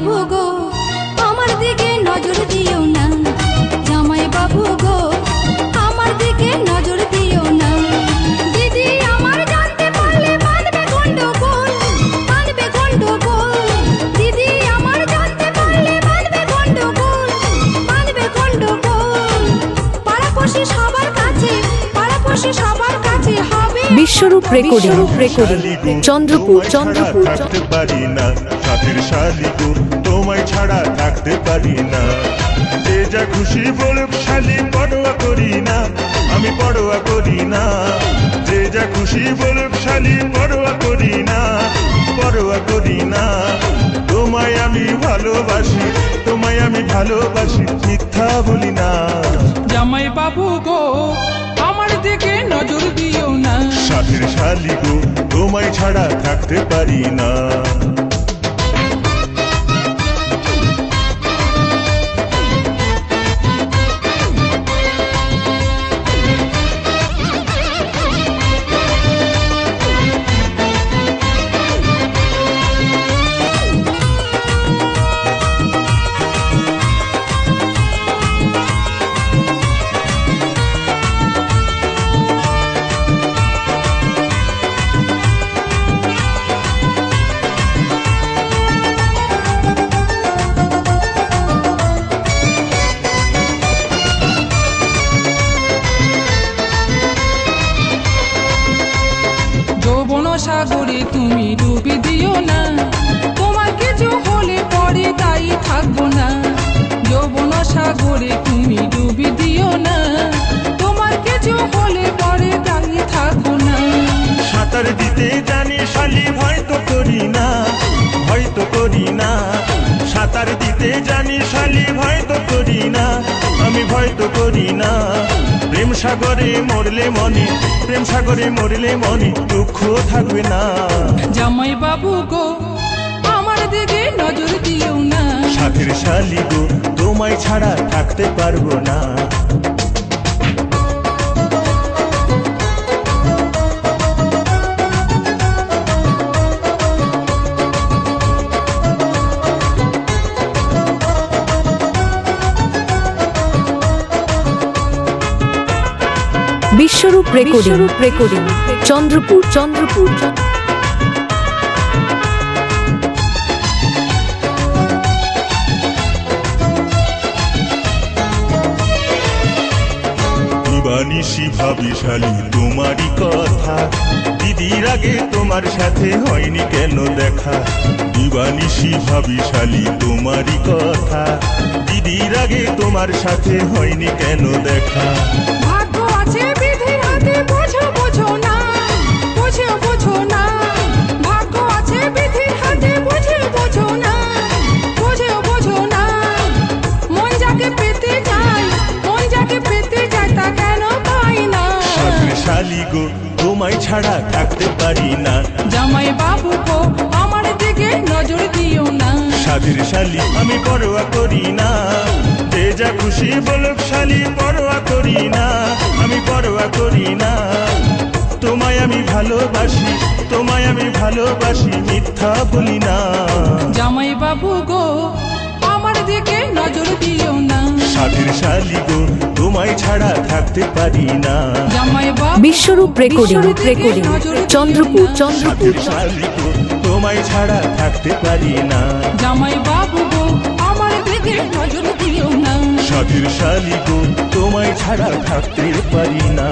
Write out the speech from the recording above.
বাবু গো আমার দিকে নজর দিও না, জামাই বাবু গো আমার দিকে নজর দিও না। দিদি আমার জানতে পারলে বাঁধবে গন্ডগোল, বাঁধবে গন্ডগোল। দিদি আমার জানতে পারলে বাঁধবে গন্ডগোল, বাঁধবে গন্ডগোল। পাড়াপড়শি সবার কাছে, পাড়াপড়শি সবার কাছে হবে বিশ্বরূপ রেকর্ডিং চন্দ্রপুর চন্দ্রপুর। থাকতে পারি না সাথের শালি গো তোমায় ছাড়া থাকতে পারি না। যে যা খুশি বলুক শালি পরোয়া করি না, আমি পরোয়া করি না। যে যা খুশি বলুক শালি পরোয়া করি না, পরোয়া করি না। তোমায় আমি ভালোবাসি, তোমায় আমি ভালোবাসি, মিথ্যা বলি না। জামাই বাবু গো আমার দিকে নজর দিও না, সাথের শালি গো তোমায় ছাড়া থাকতে পারি না। যৌবন সাগরে তুমি ডুবে দিও না, তোমার কিছু হলে পরে তাই থাকবো না। যৌবন সাগরে তুমি ডুবে দিও না, তোমার কিছু হলে পরে তাই থাকবো না। সাঁতার দিতে জানি শালি ভয় তো করি না, ভয় তো করি না। সাঁতার দিতে জানি শালি ভয় তো করি না, আমি ভয় তো করি না। প্রেম সাগরে মরলে মনে, প্রেম সাগরে মরলে মনে দুঃখ থাকবে না। জামাই বাবু গো আমার দিকে নজর দিও না, সাথের শালি গো তোমায় ছাড়া থাকতে পারবো না। বিশ্বরূপ রেকর্ডিং চন্দ্রপুর চন্দ্রপুর। দিবানিশি ভাবি শালি তোমারই কথা, দিদির আগে তোমার সাথে হয়নি কেন দেখা। দিবানিশি ভাবি শালি তোমারই কথা, দিদির আগে তোমার সাথে হয়নি কেন দেখা। ভাগ্য আছে বিধির হাতে, বোঝো বোঝো না, বোঝো বোঝো না। ভাগ্য আছে বিধির হাতে, বোঝো বোঝো না, বোঝো বোঝো না। মন যাকে পেতে যায়, মন যাকে পেতে যায় তা কেন পাই না। সাথের শালি গো তোমায় ছাড়া থাকতে পারি না। জামাই বাবু গো আমার দিকে নজর দিও না, সাথের শালি আমি পরোয়া করি না। যে যা খুশি বলুক শালি পরোয়া করি না, আমি পরোয়া করি না। তোমায় আমি ভালোবাসি, তোমায় আমি ভালোবাসি, মিথ্যা বলি না। জামাই বাবু গো আমার দিকে নজর দিও না, সাথের শালি গো তোমায় ছাড়া থাকতে পারি না। জামাই বাবু বিশ্বরূপ রেকর্ডিং চন্দ্রপুর চন্দ্রপুর। সাথের শালি গো তোমায় ছাড়া থাকতে পারি না। জামাই বাবু গো আমার দিকে নজর দিও না। সাথের শালি গো তোমায় ছাড়া থাকতে পারি না।